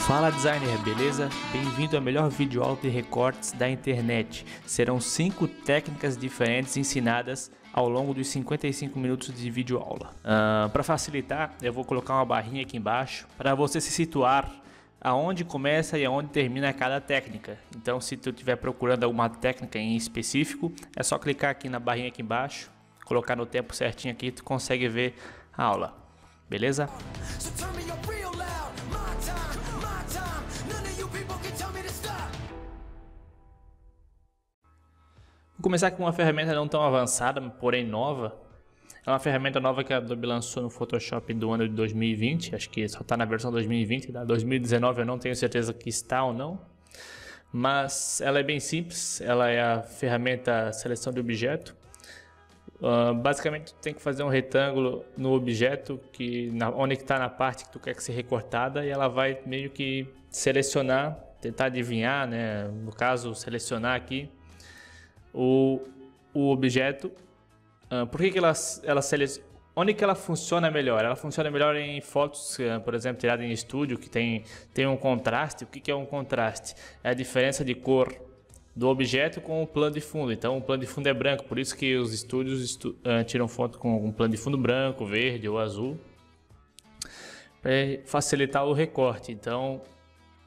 Fala designer, beleza? Bem-vindo ao melhor vídeo aula de recortes da internet. Serão 5 técnicas diferentes ensinadas ao longo dos 55 minutos de vídeo aula. Para facilitar, eu vou colocar uma barrinha aqui embaixo para você se situar aonde começa e aonde termina cada técnica. Então, se tu estiver procurando alguma técnica em específico, é só clicar aqui na barrinha aqui embaixo, colocar no tempo certinho aqui, tu consegue ver a aula. Beleza? Vou começar com uma ferramenta não tão avançada, porém nova. É uma ferramenta nova que a Adobe lançou no Photoshop do ano de 2020. Acho que só está na versão 2020. Da 2019 eu não tenho certeza que está ou não. Mas ela é bem simples. Ela é a ferramenta seleção de objeto. Basicamente tu tem que fazer um retângulo no objeto onde está na parte que tu quer que seja recortada, e ela vai meio que selecionar, tentar adivinhar, né? No caso, selecionar aqui o objeto. Por que ela seleciona? Onde que ela funciona melhor? Ela funciona melhor em fotos, por exemplo, tiradas em estúdio, que tem um contraste. O que é um contraste? É a diferença de cor do objeto com o plano de fundo. Então o plano de fundo é branco, por isso que os estúdios tiram foto com um plano de fundo branco, verde ou azul, para facilitar o recorte. Então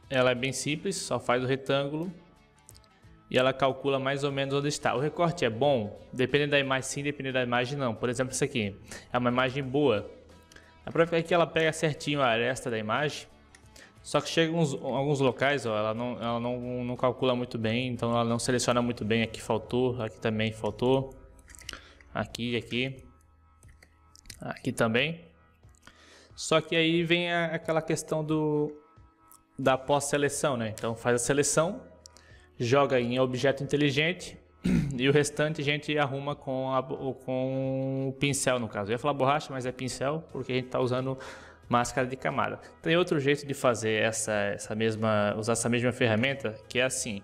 ela é bem simples, só faz o retângulo e ela calcula mais ou menos onde está. O recorte é bom, dependendo da imagem sim, dependendo da imagem não. Por exemplo, isso aqui é uma imagem boa. A prova é que ela pega certinho a aresta da imagem. Só que chega alguns locais, ó, ela não calcula muito bem, então ela não seleciona muito bem. Aqui faltou, aqui também faltou, aqui também. Só que aí vem aquela questão da pós-seleção, né? Então faz a seleção, joga em objeto inteligente e o restante a gente arruma com o pincel, no caso. Eu ia falar borracha, mas é pincel, porque a gente está usando máscara de camada. Tem outro jeito de fazer usar essa mesma ferramenta, que é assim.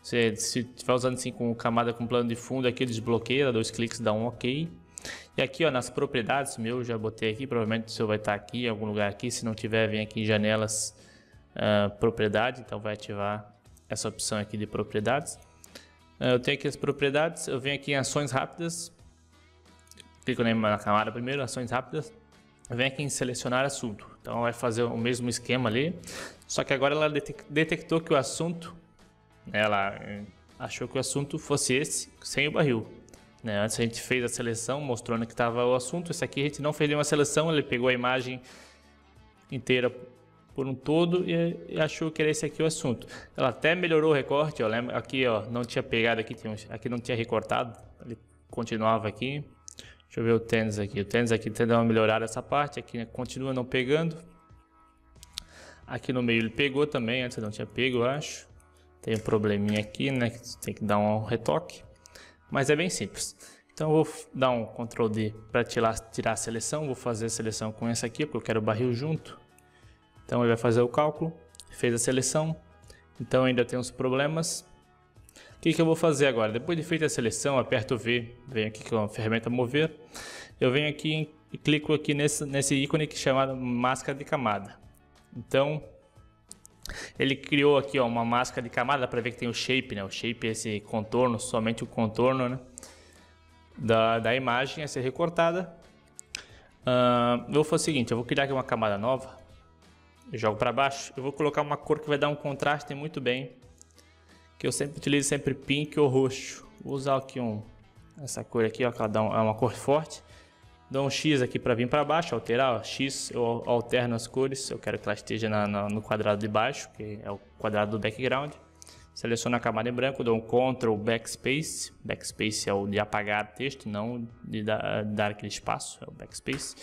Se estiver usando assim com camada com plano de fundo, aqui desbloqueia, dá 2 cliques, dá um OK. E aqui, ó, nas propriedades, eu já botei aqui, provavelmente o seu vai estar aqui em algum lugar aqui. Se não tiver, vem aqui em janelas, propriedade, então vai ativar essa opção aqui de propriedades. Eu tenho aqui as propriedades, eu venho aqui em ações rápidas, clico na camada primeiro, ações rápidas. Vem aqui em selecionar assunto, então vai fazer o mesmo esquema ali, só que agora ela detectou que o assunto, ela achou que o assunto fosse esse, sem o barril, né? Antes a gente fez a seleção mostrando que estava o assunto. Esse aqui a gente não fez nenhuma seleção, ele pegou a imagem inteira por um todo e achou que era esse aqui o assunto. Ela até melhorou o recorte, ó, lembra? Aqui, ó, não tinha pegado aqui não tinha recortado, ele continuava aqui. Deixa eu ver o tênis aqui. O tênis aqui tem uma melhorada essa parte. Aqui, né, continua não pegando. Aqui no meio ele pegou também. Antes não tinha pego, eu acho. Tem um probleminha aqui, né? Que tem que dar um retoque. Mas é bem simples. Então eu vou dar um Ctrl D para tirar a seleção. Vou fazer a seleção com essa aqui, porque eu quero o barril junto. Então ele vai fazer o cálculo. Fez a seleção. Então ainda tem uns problemas. O que eu vou fazer agora? Depois de feita a seleção, aperto o V, venho aqui com a ferramenta mover, eu venho aqui e clico aqui nesse ícone que é chamado máscara de camada. Então, ele criou aqui, ó, uma máscara de camada para ver que tem o shape, né? O shape é esse contorno, somente o contorno, né, da imagem a ser recortada. Eu vou fazer o seguinte, eu vou criar aqui uma camada nova, eu jogo para baixo, eu vou colocar uma cor que vai dar um contraste muito bem, que eu sempre utilizo pink ou roxo. Vou usar aqui essa cor aqui, ó, que ela é uma cor forte. Dou um X aqui para vir para baixo, alterar, ó, X, eu alterno as cores. Eu quero que ela esteja no quadrado de baixo, que é o quadrado do background. Seleciono a camada em branco, dou um Ctrl Backspace. Backspace é o de apagar texto, não de dar aquele espaço, é o Backspace.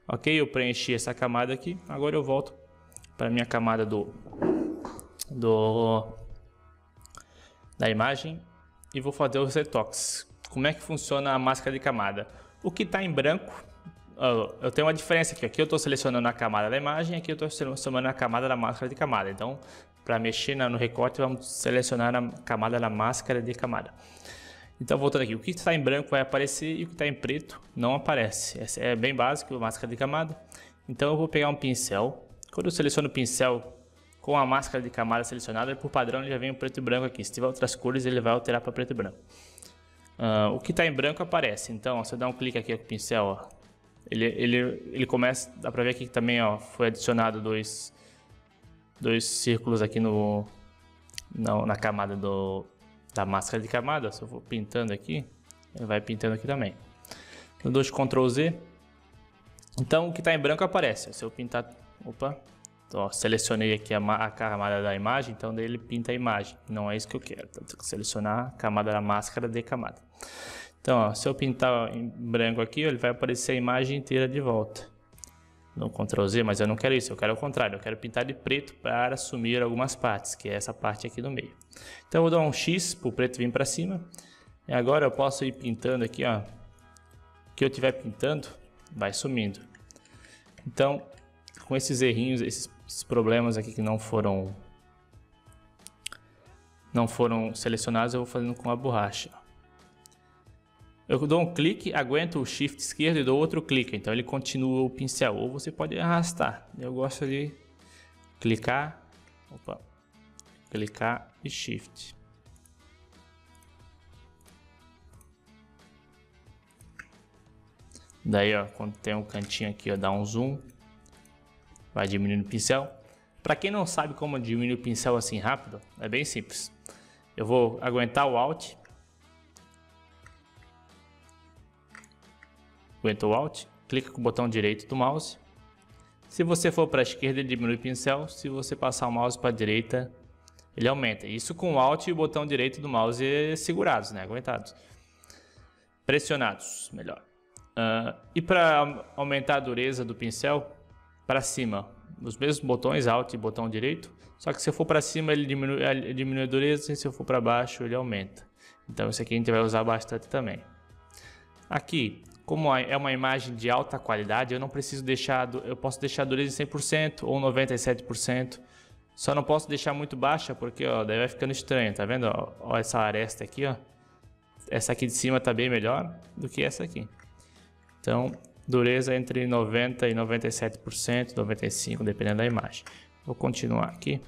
Ok, eu preenchi essa camada aqui. Agora eu volto para minha camada da imagem e vou fazer os retoques. Como é que funciona a máscara de camada? O que está em branco, eu tenho uma diferença aqui. Aqui eu estou selecionando a camada da imagem, aqui eu estou selecionando a camada da máscara de camada. Então, para mexer no recorte, vamos selecionar a camada da máscara de camada. Então, voltando aqui, o que está em branco vai aparecer e o que está em preto não aparece. Essa é bem básico, a máscara de camada. Então, eu vou pegar um pincel. Quando eu seleciono o pincel, com a máscara de camada selecionada, por padrão ele já vem o preto e branco aqui. Se tiver outras cores, ele vai alterar para preto e branco. O que está em branco aparece. Então, ó, se eu dar um clique aqui com o pincel, ó, ele começa, dá para ver aqui que também, ó, foi adicionado dois círculos aqui na camada da máscara de camada. Se eu for pintando aqui, ele vai pintando aqui também. Eu dou Ctrl Z. Então o que está em branco aparece. Se eu pintar, opa, ó, selecionei aqui a camada da imagem, então daí ele pinta a imagem. Não é isso que eu quero. Então, tenho que selecionar a camada da máscara de camada. Então, ó, se eu pintar em branco aqui, ó, ele vai aparecer a imagem inteira de volta. No Ctrl Z, mas eu não quero isso, eu quero o contrário. Eu quero pintar de preto para assumir algumas partes, que é essa parte aqui no meio. Então eu vou dar um X para o preto vir para cima. E agora eu posso ir pintando aqui, ó. O que eu estiver pintando vai sumindo. Então, com esses errinhos, esses problemas aqui que não foram selecionados, eu vou fazendo com a borracha. Eu dou um clique, aguento o Shift esquerdo e dou outro clique, então ele continua o pincel. Ou você pode arrastar. Eu gosto de clicar, clicar e Shift. Daí, ó, quando tem um cantinho aqui, ó, dá um zoom, vai diminuindo o pincel. Para quem não sabe como diminuir o pincel assim rápido, é bem simples. Eu vou aguentar o Alt. Aguenta o Alt, clica com o botão direito do mouse. Se você for para a esquerda, ele diminui o pincel. Se você passar o mouse para a direita, ele aumenta. Isso com o Alt e o botão direito do mouse segurados, né? Aguentados. Pressionados, melhor. E para aumentar a dureza do pincel, para cima, os mesmos botões, Alt e botão direito. Só que se eu for para cima, ele diminui a dureza, e se eu for para baixo, ele aumenta. Então, isso aqui a gente vai usar bastante também. Aqui, como é uma imagem de alta qualidade, eu não preciso deixar, eu posso deixar a dureza em 100% ou 97%. Só não posso deixar muito baixa porque, ó, daí vai ficando estranho, tá vendo? Ó, essa aresta aqui, ó. Essa aqui de cima tá bem melhor do que essa aqui. Então, dureza entre 90% e 97%, 95%, dependendo da imagem. Vou continuar aqui.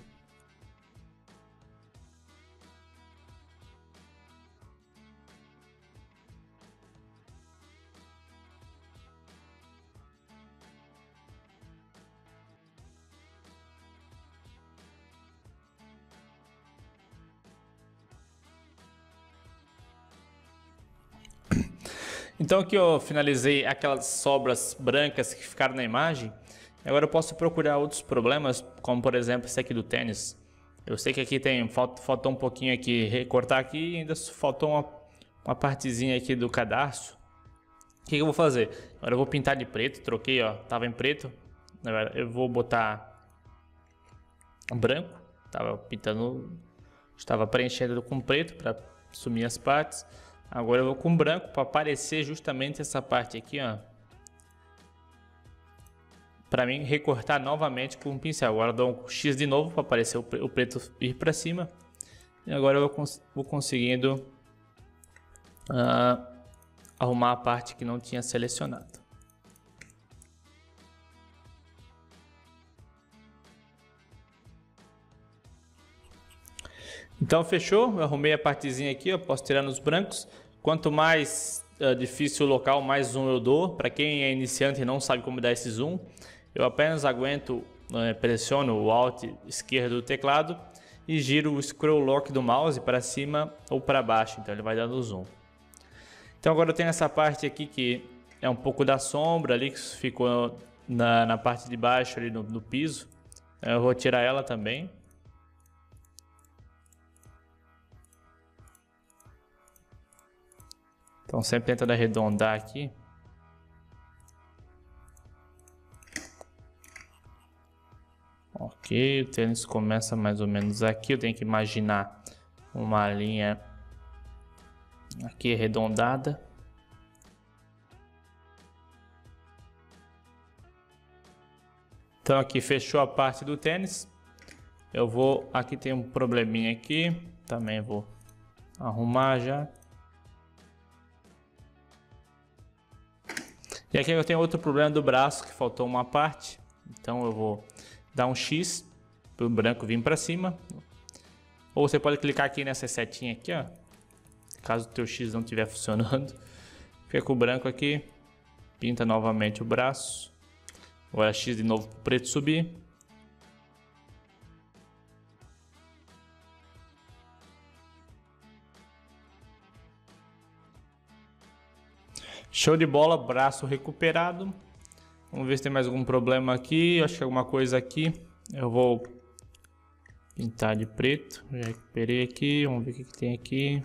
Então aqui eu finalizei aquelas sobras brancas que ficaram na imagem. Agora eu posso procurar outros problemas, como por exemplo esse aqui do tênis. Eu sei que aqui faltou um pouquinho aqui, recortar aqui e ainda faltou uma partezinha aqui do cadarço. O que eu vou fazer? Agora eu vou pintar de preto, troquei, ó, tava em preto. Agora eu vou botar branco, tava pintando, estava preenchendo com preto para sumir as partes. Agora eu vou com branco para aparecer justamente essa parte aqui, ó. Para mim recortar novamente com um pincel. Agora eu dou um X de novo para aparecer o preto ir para cima. E agora eu vou conseguindo arrumar a parte que não tinha selecionado. Então fechou, eu arrumei a partezinha aqui, eu posso tirar nos brancos. Quanto mais difícil o local, mais zoom eu dou. Para quem é iniciante e não sabe como dar esse zoom, eu apenas aguento, pressiono o Alt esquerdo do teclado e giro o Scroll Lock do mouse para cima ou para baixo, então ele vai dando zoom. Então agora eu tenho essa parte aqui que é um pouco da sombra ali que ficou na parte de baixo ali no piso. Eu vou tirar ela também. Então sempre tentando arredondar aqui. Ok, o tênis começa mais ou menos aqui. Eu tenho que imaginar uma linha aqui arredondada. Então aqui fechou a parte do tênis. Eu vou, aqui tem um probleminha aqui, também vou arrumar já. E aqui eu tenho outro problema do braço, que faltou uma parte. Então eu vou dar um X para o branco vir para cima. Ou você pode clicar aqui nessa setinha aqui, ó. Caso o teu X não estiver funcionando. Fica com o branco aqui. Pinta novamente o braço. Agora X de novo para o preto subir. Show de bola, braço recuperado. Vamos ver se tem mais algum problema aqui. Acho que alguma coisa aqui. Eu vou pintar de preto. Já recuperei aqui. Vamos ver o que tem aqui.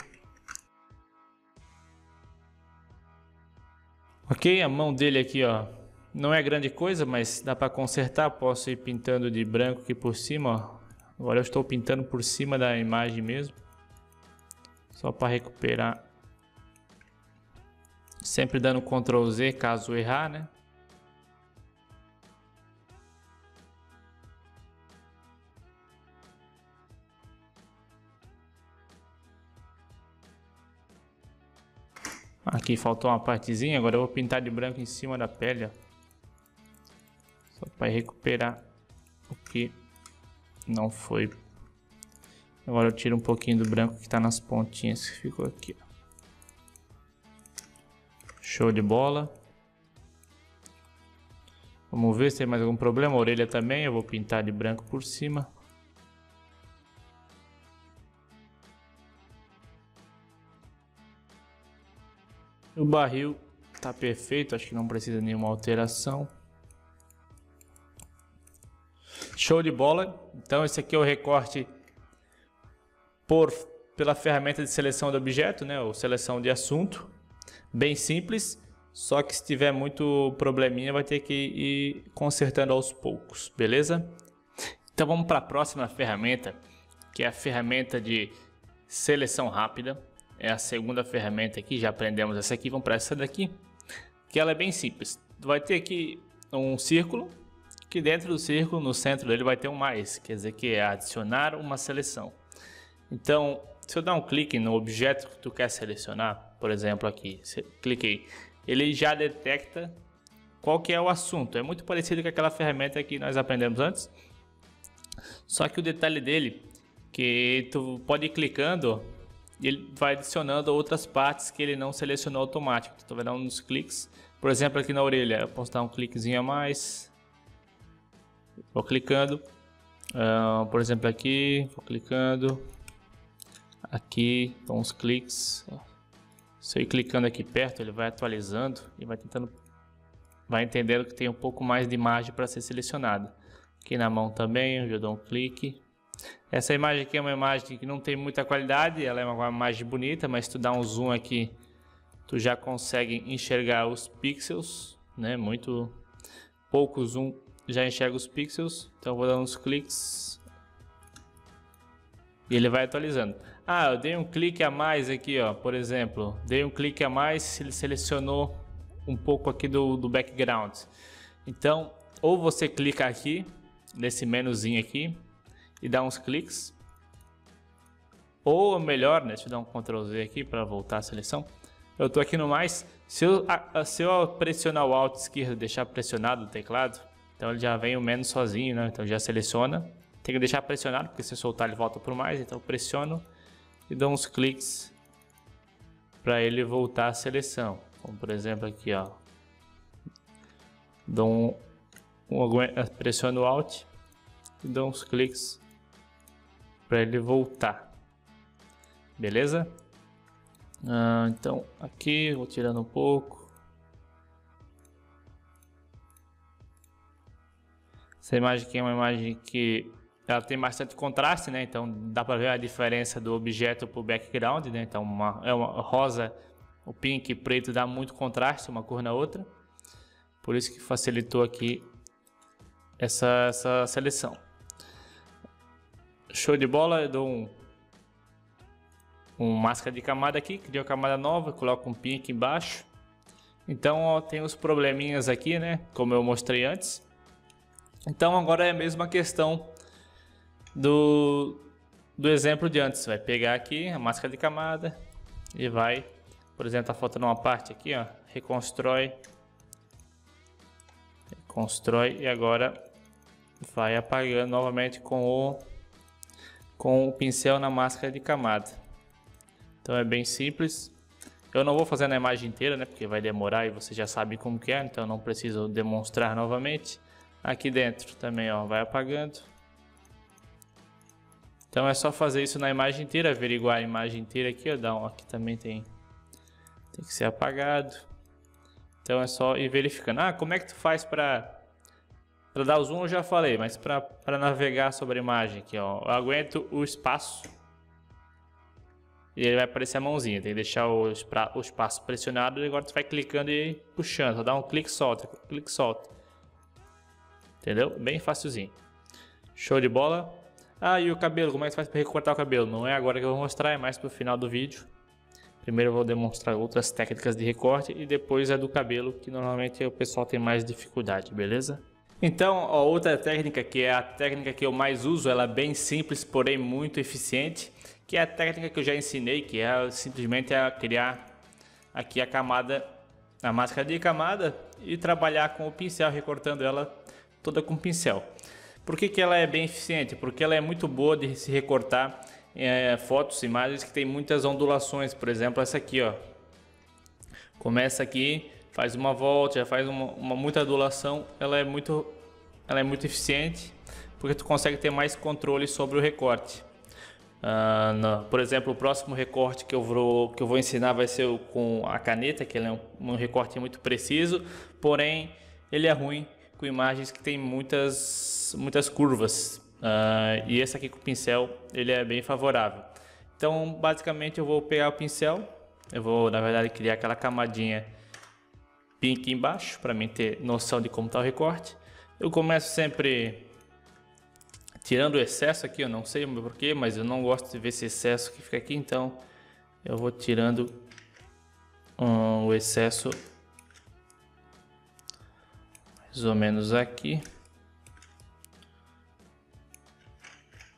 Ok, a mão dele aqui, ó. Não é grande coisa, mas dá para consertar. Posso ir pintando de branco aqui por cima, ó. Agora eu estou pintando por cima da imagem mesmo. Só para recuperar. Sempre dando Ctrl Z caso errar, né? Aqui faltou uma partezinha, agora eu vou pintar de branco em cima da pele, ó. Só para recuperar o que não foi. Agora eu tiro um pouquinho do branco que está nas pontinhas que ficou aqui, ó. Show de bola. Vamos ver se tem mais algum problema. A orelha também, eu vou pintar de branco por cima. O barril tá perfeito, acho que não precisa de nenhuma alteração. Show de bola. Então esse aqui é o recorte pela ferramenta de seleção de objeto, né, ou seleção de assunto. Bem simples, só que se tiver muito probleminha vai ter que ir consertando aos poucos, beleza? Então vamos para a próxima ferramenta, que é a ferramenta de seleção rápida. É a segunda ferramenta aqui, já aprendemos essa aqui, vamos para essa daqui, que ela é bem simples. Vai ter aqui um círculo, que dentro do círculo, no centro dele vai ter um mais, quer dizer que é adicionar uma seleção. Então, se eu dar um clique no objeto que tu quer selecionar, por exemplo aqui, cliquei, ele já detecta qual que é o assunto. É muito parecido com aquela ferramenta que nós aprendemos antes, só que o detalhe dele, que tu pode ir clicando, e ele vai adicionando outras partes que ele não selecionou automático. Tu vai dar uns cliques, por exemplo aqui na orelha, eu posso dar um cliquezinho a mais, vou clicando, por exemplo aqui, vou clicando, aqui, dou uns cliques, se eu ir clicando aqui perto ele vai atualizando e vai entendendo que tem um pouco mais de imagem para ser selecionada. Aqui na mão também, eu dou um clique. Essa imagem aqui é uma imagem que não tem muita qualidade, ela é uma imagem bonita, mas se tu dá um zoom aqui, tu já consegue enxergar os pixels, né? Muito pouco zoom, já enxerga os pixels. Então eu vou dar uns cliques e ele vai atualizando. Ah, eu dei um clique a mais aqui, ó, por exemplo, dei um clique a mais, ele selecionou um pouco aqui do background. Então, ou você clica aqui nesse menuzinho aqui e dá uns cliques, ou melhor, né, deixa eu dar um Ctrl Z aqui para voltar a seleção. Eu tô aqui no mais, se eu pressionar o Alt esquerdo e deixar pressionado o teclado, então ele já vem o menos sozinho, né? Então já seleciona, tem que deixar pressionado, porque se soltar ele volta pro mais, então eu pressiono e dou uns cliques para ele voltar a seleção. Como por exemplo aqui, ó, dou pressiono o Alt e dou uns cliques para ele voltar, beleza? Então aqui vou tirando um pouco. Essa imagem aqui é uma imagem que ela tem bastante contraste, né? Então dá para ver a diferença do objeto para o background, né? Então é uma rosa, o pink e preto dá muito contraste uma cor na outra, por isso que facilitou aqui essa seleção. Show de bola. Eu dou um máscara de camada aqui, crio uma camada nova, coloco um pin aqui embaixo. Então ó, tem os probleminhas aqui, né, como eu mostrei antes. Então agora é a mesma questão do exemplo de antes. Vai pegar aqui a máscara de camada e vai, por exemplo, tá faltando uma parte aqui, ó, reconstrói e agora vai apagando novamente com o pincel na máscara de camada. Então é bem simples. Eu não vou fazer na imagem inteira, né, porque vai demorar e você já sabe como que é, então não preciso demonstrar novamente. Aqui dentro também, ó, vai apagando. Então é só fazer isso na imagem inteira, averiguar a imagem inteira aqui, ó, aqui também tem que ser apagado. Então é só ir verificando. Ah, como é que tu faz para dar o zoom? Eu já falei, mas para navegar sobre a imagem aqui, ó, eu aguento o espaço e ele vai aparecer a mãozinha. Tem que deixar o espaço pressionado e agora tu vai clicando e puxando. Só dá um clique, solta, clique, solta. Entendeu? Bem facilzinho. Show de bola. Ah, e o cabelo, como é que você faz para recortar o cabelo? Não é agora que eu vou mostrar, é mais pro final do vídeo. Primeiro eu vou demonstrar outras técnicas de recorte e depois é do cabelo, que normalmente o pessoal tem mais dificuldade, beleza? Então, ó, outra técnica, que é a técnica que eu mais uso, ela é bem simples, porém muito eficiente, que é a técnica que eu já ensinei, que é simplesmente criar aqui a camada, a máscara de camada e trabalhar com o pincel, recortando ela toda com pincel. Por que ela é bem eficiente? Porque ela é muito boa de se recortar fotos, imagens que tem muitas ondulações. Por exemplo, essa aqui, ó. Começa aqui, faz uma volta, já faz muita ondulação. Ela é muito eficiente porque tu consegue ter mais controle sobre o recorte. Por exemplo, o próximo recorte que eu vou ensinar vai ser com a caneta, que ele é um recorte muito preciso, porém ele é ruim com imagens que tem muitas curvas, e esse aqui com o pincel ele é bem favorável. Então basicamente eu vou pegar o pincel, eu vou na verdade criar aquela camadinha pink embaixo para mim ter noção de como está o recorte. Eu começo sempre tirando o excesso aqui, eu não sei porquê, mas eu não gosto de ver esse excesso que fica aqui, então eu vou tirando o excesso mais ou menos aqui.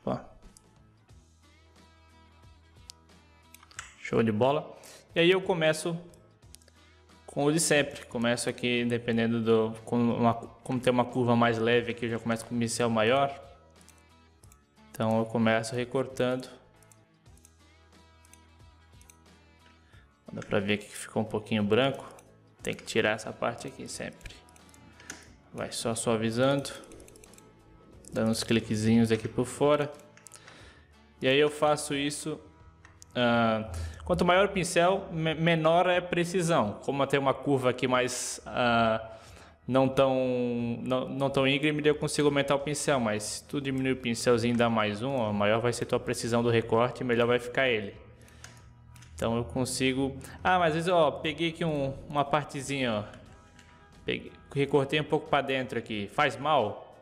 Opa. Show de bola. E aí eu começo com o de sempre. Começo aqui, dependendo como tem uma curva mais leve aqui, eu já começo com um pincel maior. Então eu começo recortando. Dá pra ver aqui que ficou um pouquinho branco. Tem que tirar essa parte aqui sempre. Vai só suavizando, dando uns cliquezinhos aqui por fora. E aí eu faço isso. Quanto maior o pincel, menor é a precisão. Como eu tenho uma curva aqui mais não tão íngreme, eu consigo aumentar o pincel. Mas se tu diminuir o pincelzinho e dar mais um, ó, maior vai ser a tua precisão do recorte e melhor vai ficar ele. Então eu consigo... mas às vezes, ó, peguei aqui uma partezinha, ó. Recortei um pouco para dentro aqui. Faz mal?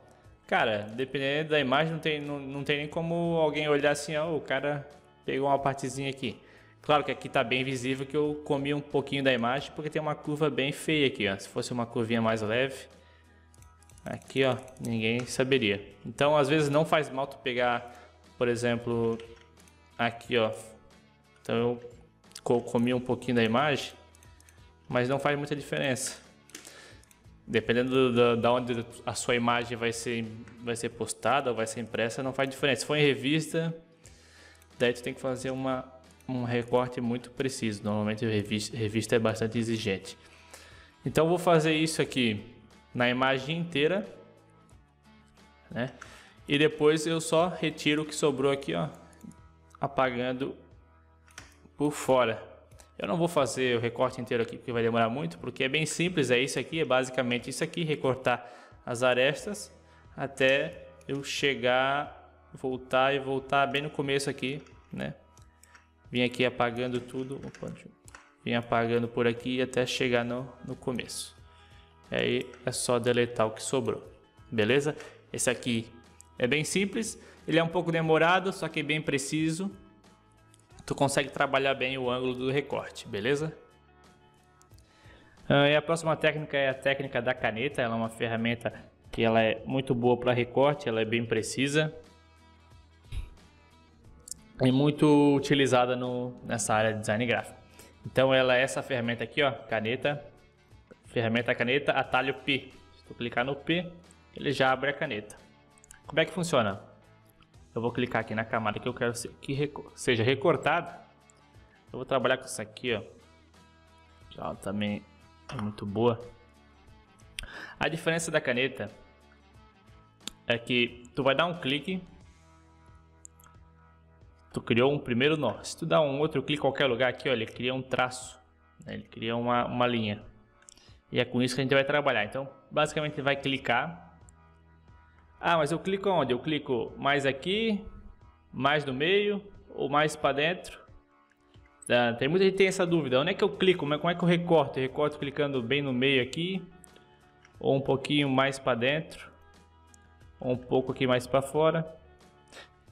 Cara, dependendo da imagem, não tem nem como alguém olhar assim, ó, o cara pegou uma partezinha aqui. Claro que aqui tá bem visível que eu comi um pouquinho da imagem, porque tem uma curva bem feia aqui, ó. Se fosse uma curvinha mais leve, aqui, ó, ninguém saberia. Então, às vezes não faz mal tu pegar, por exemplo, aqui, ó. Então eu comi um pouquinho da imagem, mas não faz muita diferença. Dependendo da onde a sua imagem vai ser postada ou vai ser impressa, não faz diferença. Se for em revista, daí tu tem que fazer um recorte muito preciso. Normalmente a revista é bastante exigente. Então eu vou fazer isso aqui na imagem inteira, né? E depois eu só retiro o que sobrou aqui, ó, apagando por fora. Eu não vou fazer o recorte inteiro aqui porque vai demorar muito, porque é bem simples, é isso aqui, é basicamente isso aqui, recortar as arestas até eu chegar, voltar bem no começo aqui, né? Vim aqui apagando tudo, vim apagando por aqui até chegar no começo. Aí é só deletar o que sobrou, beleza? Esse aqui é bem simples, ele é um pouco demorado, só que é bem preciso. Tu consegue trabalhar bem o ângulo do recorte, beleza? E a próxima técnica é a técnica da caneta. Ela é uma ferramenta que ela é muito boa para recorte, ela é bem precisa e muito utilizada nessa área de design gráfico. Então ela é essa ferramenta aqui, ó, caneta, ferramenta caneta, atalho P. Se tu clicar no P, ele já abre a caneta. Como é que funciona? Eu vou clicar aqui na camada que eu quero que seja recortada. Eu vou trabalhar com isso aqui, ó. Já também é muito boa. A diferença da caneta é que tu vai dar um clique, tu criou um primeiro nó. Se tu dá um outro clique em qualquer lugar aqui, ó, ele cria um traço, né? Ele cria uma linha. E é com isso que a gente vai trabalhar. Então, basicamente, ele vai clicar. Ah, mas eu clico onde? Eu clico mais aqui, mais no meio ou mais para dentro? Tem muita gente que tem essa dúvida. Onde é que eu clico? Como é que eu recorto? Eu recorto clicando bem no meio aqui, ou um pouquinho mais para dentro, ou um pouco aqui mais para fora.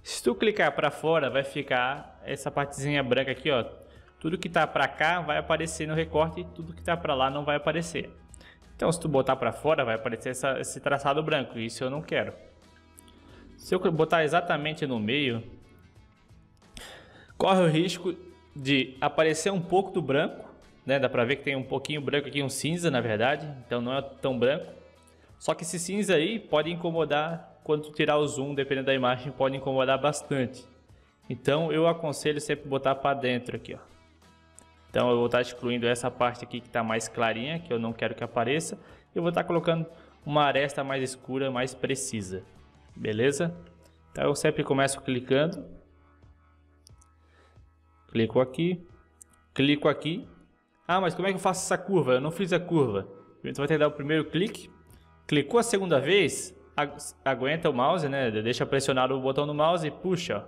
Se tu clicar para fora, vai ficar essa partezinha branca aqui, ó. Tudo que tá para cá vai aparecer no recorte e tudo que tá para lá não vai aparecer. Então, se tu botar para fora, vai aparecer esse traçado branco. E isso eu não quero. Se eu botar exatamente no meio, corre o risco de aparecer um pouco do branco, né? Dá para ver que tem um pouquinho branco aqui, um cinza, na verdade. Então, não é tão branco. Só que esse cinza aí pode incomodar quando tu tirar o zoom, dependendo da imagem, pode incomodar bastante. Então, eu aconselho sempre botar para dentro aqui, ó. Então eu vou estar excluindo essa parte aqui que está mais clarinha, que eu não quero que apareça. Eu vou estar colocando uma aresta mais escura, mais precisa. Beleza? Então eu sempre começo clicando. Clico aqui. Ah, mas como é que eu faço essa curva? Eu não fiz a curva. Então vai ter que dar o primeiro clique. Clicou a segunda vez, aguenta o mouse, né? Deixa pressionado o botão no mouse e puxa, ó.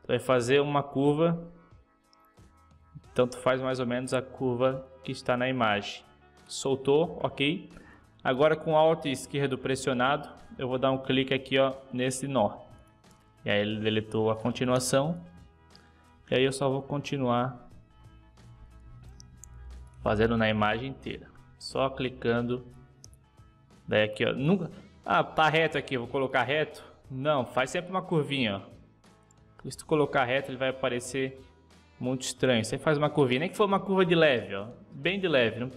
Vai fazer uma curva. Então tu faz mais ou menos a curva que está na imagem. Soltou, ok. Agora com o Alt esquerdo pressionado, eu vou dar um clique aqui, ó, nesse nó. E aí ele deletou a continuação. E aí eu só vou continuar fazendo na imagem inteira. Só clicando. Daí aqui, ó. Nunca... Ah, tá reto aqui, eu vou colocar reto. Não, faz sempre uma curvinha, ó. Se tu colocar reto, ele vai aparecer muito estranho. Você faz uma curvinha, nem que for uma curva de leve, ó, bem de leve, não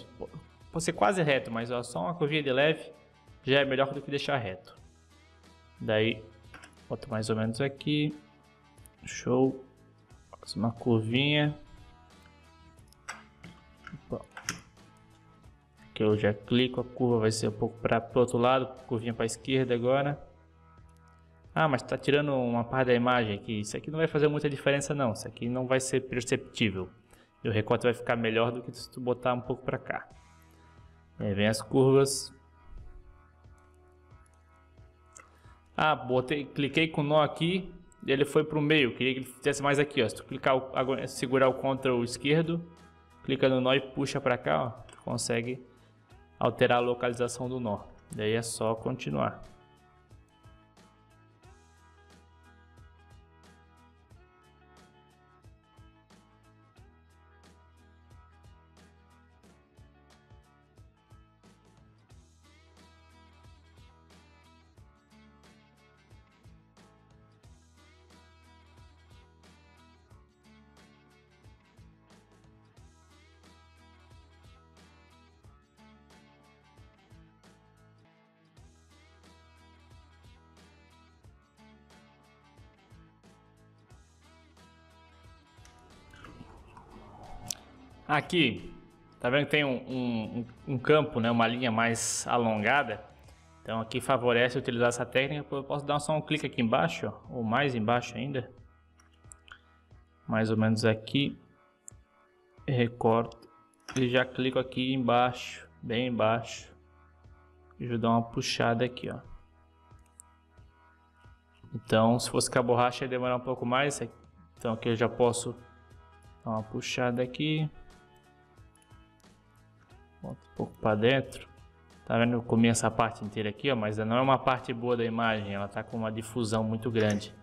pode ser quase reto, mas ó, só uma curvinha de leve já é melhor do que deixar reto. Daí boto mais ou menos aqui, show, faz uma curvinha, que eu já clico, a curva vai ser um pouco para o outro lado, curvinha para a esquerda agora. Ah, mas tá tirando uma parte da imagem aqui. Isso aqui não vai fazer muita diferença não. Isso aqui não vai ser perceptível. E o recorte vai ficar melhor do que se tu botar um pouco para cá. Aí vem as curvas. Ah, cliquei com o nó aqui e ele foi para o meio. Queria que ele fizesse mais aqui, ó. Se tu clicar, segurar o Ctrl esquerdo, clica no nó e puxa para cá, ó, tu consegue alterar a localização do nó. Daí é só continuar. Aqui, tá vendo que tem um campo, né, uma linha mais alongada. Então aqui favorece utilizar essa técnica. Eu posso dar só um clique aqui embaixo, ó, ou mais embaixo ainda. Mais ou menos aqui. Recorto e já clico aqui embaixo, bem embaixo. E vou dar uma puxada aqui, ó. Então se fosse com a borracha ia demorar um pouco mais. Então aqui eu já posso dar uma puxada aqui. Bota um pouco para dentro. Tá vendo? Eu comi essa parte inteira aqui, ó, mas não é uma parte boa da imagem. Ela tá com uma difusão muito grande.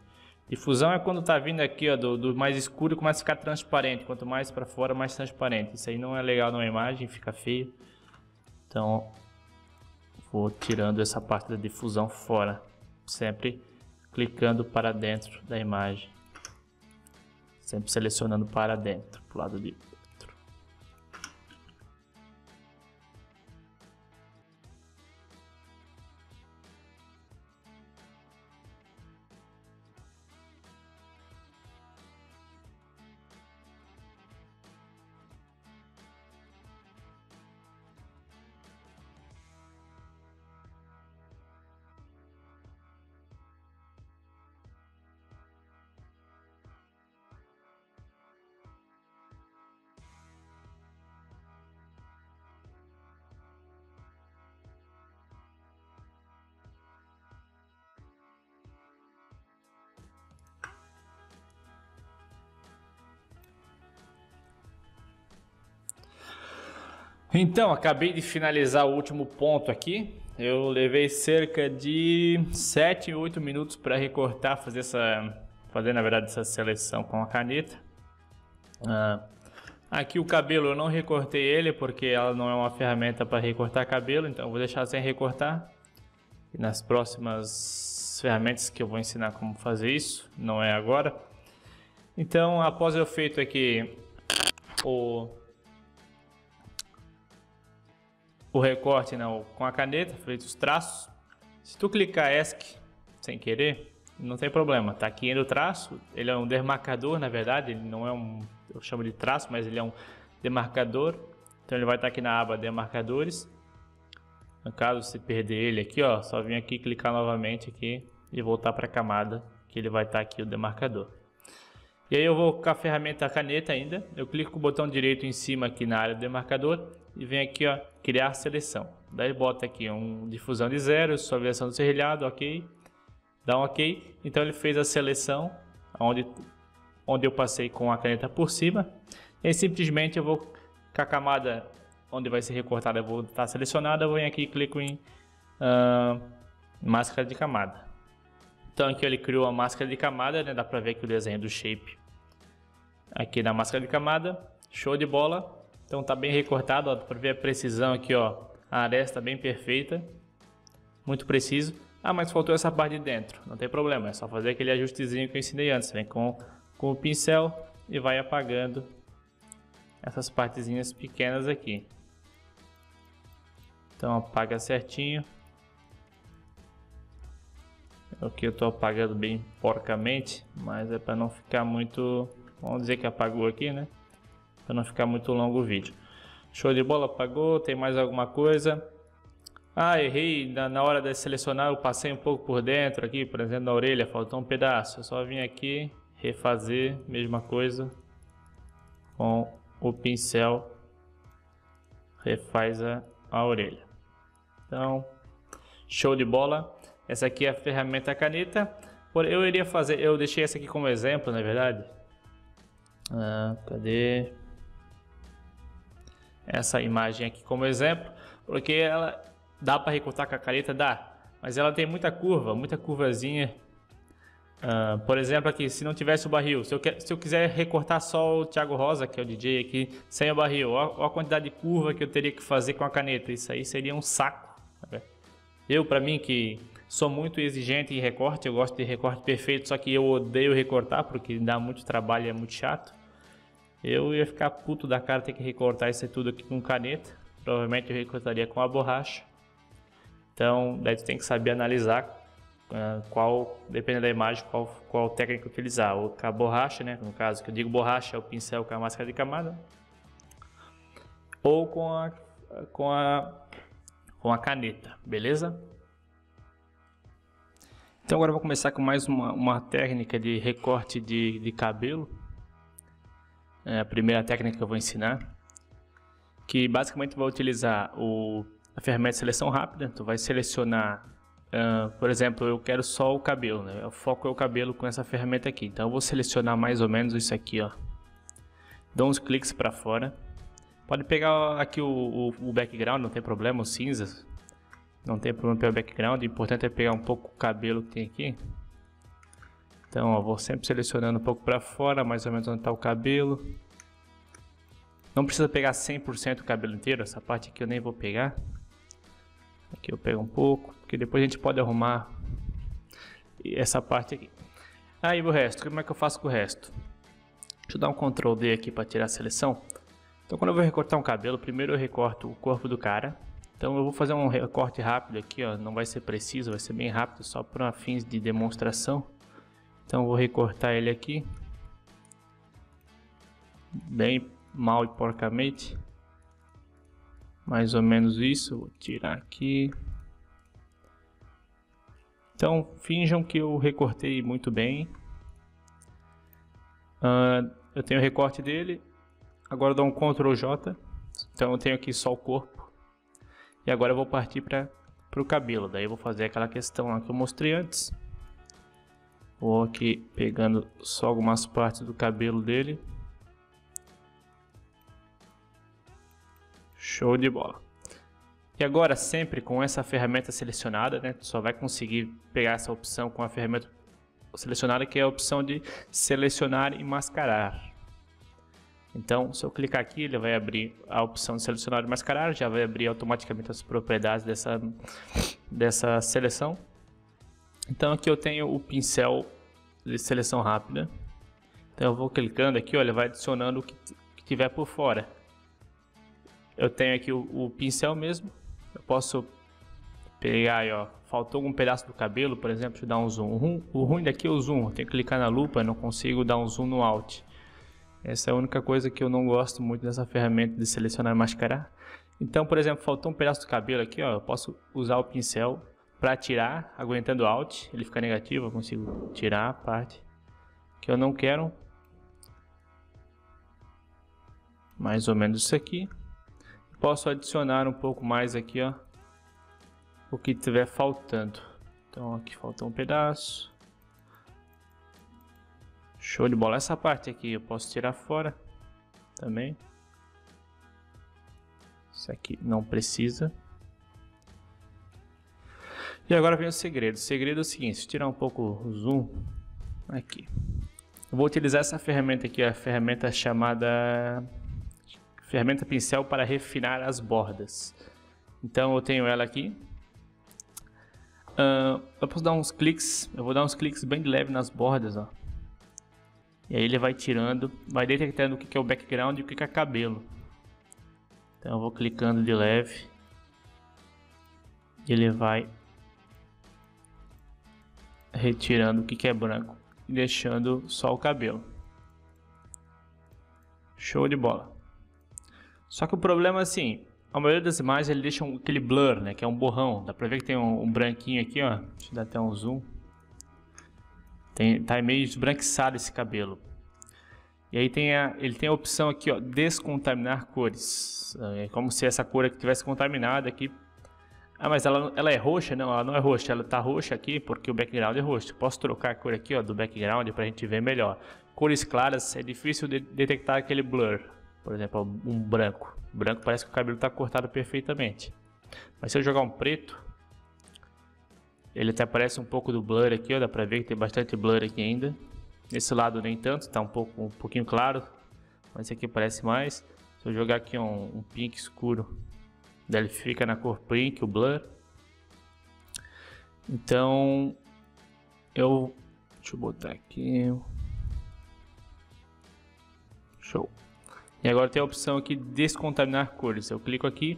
Difusão é quando tá vindo aqui, ó, do mais escuro e começa a ficar transparente. Quanto mais para fora, mais transparente. Isso aí não é legal na imagem, fica feio. Então, vou tirando essa parte da difusão fora. Sempre clicando para dentro da imagem. Sempre selecionando para dentro, pro lado de dentro. Então, acabei de finalizar o último ponto aqui. Eu levei cerca de 7, 8 minutos para recortar, fazer na verdade essa seleção com a caneta. Aqui o cabelo eu não recortei ele porque ela não é uma ferramenta para recortar cabelo, então eu vou deixar sem recortar. E nas próximas ferramentas que eu vou ensinar como fazer isso, não é agora. Então, após eu feito aqui o recorte com a caneta, feito os traços. Se tu clicar ESC sem querer, não tem problema, tá aqui indo o traço. Ele é um demarcador, na verdade, ele não é eu chamo de traço, mas ele é um demarcador. Então ele vai estar aqui na aba demarcadores. No caso, se perder ele aqui, ó, só vir aqui, clicar novamente aqui e voltar para a camada, que ele vai estar aqui o demarcador. E aí eu vou com a ferramenta caneta ainda, eu clico com o botão direito em cima aqui na área do demarcador e venho aqui, ó, criar seleção. Daí bota aqui difusão de zero, suavização do serrilhado, ok. Dá um ok. Então ele fez a seleção onde eu passei com a caneta por cima. E aí simplesmente eu vou com a camada onde vai ser recortada, eu vou estar selecionada, eu venho aqui e clico em máscara de camada. Então aqui ele criou a máscara de camada, né? Dá pra ver aqui o desenho do shape aqui na máscara de camada, show de bola. Então tá bem recortado, ó, dá pra ver a precisão aqui, ó, a aresta bem perfeita, muito preciso. Ah, mas faltou essa parte de dentro, não tem problema, é só fazer aquele ajustezinho que eu ensinei antes, vem com o pincel e vai apagando essas partezinhas pequenas aqui. Então apaga certinho. Aqui eu estou apagando bem porcamente, mas é para não ficar muito, vamos dizer que apagou aqui, né? Para não ficar muito longo o vídeo. Show de bola, apagou. Tem mais alguma coisa? Ah, errei na hora de selecionar, eu passei um pouco por dentro aqui, por exemplo, na orelha, faltou um pedaço. Eu só vim aqui refazer, mesma coisa, com o pincel, refaz a orelha. Então, show de bola. Essa aqui é a ferramenta caneta. Eu deixei essa aqui como exemplo, na verdade. Cadê? Essa imagem aqui como exemplo, porque ela dá para recortar com a caneta, dá, mas ela tem muita curvazinha. Por exemplo aqui, se não tivesse o barril, se eu quiser recortar só o Thiago Rosa, que é o DJ aqui, sem o barril, olha a quantidade de curva que eu teria que fazer com a caneta. Isso aí seria um saco. Para mim que sou muito exigente em recorte, eu gosto de recorte perfeito, só que eu odeio recortar porque dá muito trabalho e é muito chato. Eu ia ficar puto da cara ter que recortar isso tudo aqui com caneta. Provavelmente eu recortaria com a borracha. Então, daí tu tem que saber analisar dependendo da imagem, qual técnica utilizar. Ou com a borracha, né? No caso que eu digo borracha é o pincel com a máscara de camada. Ou com a caneta, beleza? Então agora eu vou começar com mais uma técnica de recorte de cabelo. É a primeira técnica que eu vou ensinar, que basicamente vai utilizar a ferramenta de seleção rápida. Tu vai selecionar, por exemplo, eu quero só o cabelo, né? O foco é o cabelo com essa ferramenta aqui. Então eu vou selecionar mais ou menos isso aqui, ó. Dou uns cliques para fora. Pode pegar aqui o background, não tem problema, o cinza. Não tem problema pegar o background, o importante é pegar um pouco o cabelo que tem aqui. Então, ó, vou sempre selecionando um pouco para fora, mais ou menos onde está o cabelo. Não precisa pegar 100% o cabelo inteiro, essa parte aqui eu nem vou pegar. Aqui eu pego um pouco, porque depois a gente pode arrumar essa parte aqui. Aí o resto, como é que eu faço com o resto? Deixa eu dar um Ctrl D aqui para tirar a seleção. Então quando eu vou recortar um cabelo, primeiro eu recorto o corpo do cara. Então eu vou fazer um recorte rápido aqui, ó, não vai ser preciso, vai ser bem rápido, só para fins de demonstração. Então eu vou recortar ele aqui, bem mal e porcamente, mais ou menos isso. Vou tirar aqui. Então finjam que eu recortei muito bem. Eu tenho o recorte dele, agora eu dou um Ctrl J, então eu tenho aqui só o corpo. E agora eu vou partir para o cabelo, daí eu vou fazer aquela questão lá que eu mostrei antes. Vou aqui pegando só algumas partes do cabelo dele. Show de bola. E agora, sempre com essa ferramenta selecionada, né, tu só vai conseguir pegar essa opção com a ferramenta selecionada, que é a opção de selecionar e mascarar. Então, se eu clicar aqui, ele vai abrir a opção de selecionar e mascarar, já vai abrir automaticamente as propriedades dessa seleção. Então, aqui eu tenho o pincel de seleção rápida. Então, eu vou clicando aqui, olha, vai adicionando o que tiver por fora. Eu tenho aqui o pincel mesmo. Eu posso pegar aí, ó, faltou algum pedaço do cabelo, por exemplo, deixa eu dar um zoom. O ruim daqui é o zoom, eu tenho que clicar na lupa, não consigo dar um zoom no Alt. Essa é a única coisa que eu não gosto muito dessa ferramenta de selecionar e mascarar. Então, por exemplo, faltou um pedaço do cabelo aqui, ó, eu posso usar o pincel para tirar, aguentando Alt, ele fica negativo, eu consigo tirar a parte que eu não quero. Mais ou menos isso aqui. Posso adicionar um pouco mais aqui, ó, o que tiver faltando. Então aqui faltou um pedaço. Show de bola. Essa parte aqui eu posso tirar fora também. Isso aqui não precisa. E agora vem o segredo. O segredo é o seguinte, se tirar um pouco o zoom aqui. Eu vou utilizar essa ferramenta aqui, a ferramenta chamada ferramenta pincel para refinar as bordas. Então eu tenho ela aqui. Eu posso dar uns cliques, eu vou dar uns cliques bem de leve nas bordas, ó. E aí ele vai tirando, vai detectando o que é o background e o que é cabelo. Então eu vou clicando de leve. E ele vai retirando o que é branco e deixando só o cabelo. Show de bola. Só que o problema é assim, a maioria das imagens ele deixa aquele blur, né, que é um borrão. Dá pra ver que tem um branquinho aqui, ó. Deixa eu dar até um zoom. Tá meio esbranquiçado esse cabelo. E aí ele tem a opção aqui, ó, descontaminar cores. É como se essa cor aqui tivesse contaminada aqui. Ah, mas ela é roxa? Não, ela não é roxa. Ela tá roxa aqui porque o background é roxo. Posso trocar a cor aqui, ó, do background pra gente ver melhor. Cores claras é difícil de detectar aquele blur. Por exemplo, um branco. O branco parece que o cabelo está cortado perfeitamente. Mas se eu jogar um preto, ele até aparece um pouco do blur aqui, ó, dá pra ver que tem bastante blur aqui ainda. Nesse lado nem tanto, está um pouquinho claro, mas esse aqui parece mais. Se eu jogar aqui um pink escuro, daí ele fica na cor pink, o blur. Então, deixa eu botar aqui. Show. E agora tem a opção aqui de descontaminar cores. Eu clico aqui,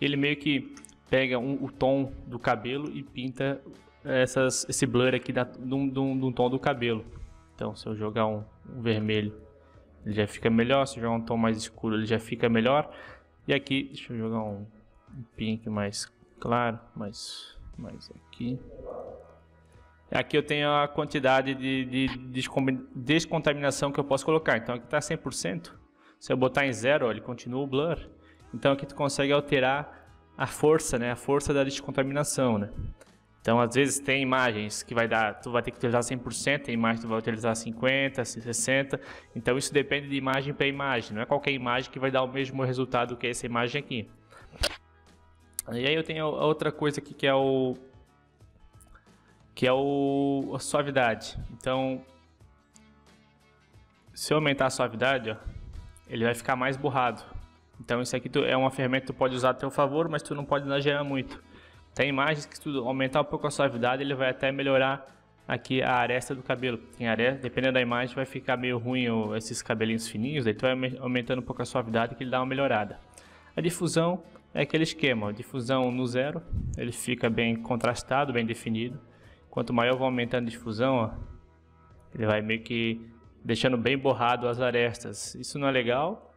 ele meio que pega o tom do cabelo e pinta esse blur aqui de um tom do cabelo. Então se eu jogar um vermelho, ele já fica melhor. Se eu jogar um tom mais escuro, ele já fica melhor. E aqui, deixa eu jogar um pink mais claro, mais aqui. Aqui eu tenho a quantidade de descontaminação que eu posso colocar. Então aqui está 100%. Se eu botar em 0, ele continua o blur. Então aqui tu consegue alterar a força, né? A força da descontaminação, né? Então às vezes tem imagens que tu vai ter que utilizar 100%, tem imagens que tu vai utilizar 50%, 60%. Então isso depende de imagem para imagem. Não é qualquer imagem que vai dar o mesmo resultado que essa imagem aqui. E aí eu tenho a outra coisa aqui que é a suavidade. Então se eu aumentar a suavidade, ó, ele vai ficar mais borrado. Então isso aqui é uma ferramenta que tu pode usar a teu favor, mas tu não pode exagerar muito. Tem imagens que se tu aumentar um pouco a suavidade, ele vai até melhorar aqui a aresta do cabelo. Tem aresta, dependendo da imagem vai ficar meio ruim esses cabelinhos fininhos, daí tu vai aumentando um pouco a suavidade que ele dá uma melhorada. A difusão é aquele esquema, a difusão no 0, ele fica bem contrastado, bem definido. Quanto maior eu vou aumentando a difusão, ó, ele vai meio que deixando bem borrado as arestas. Isso não é legal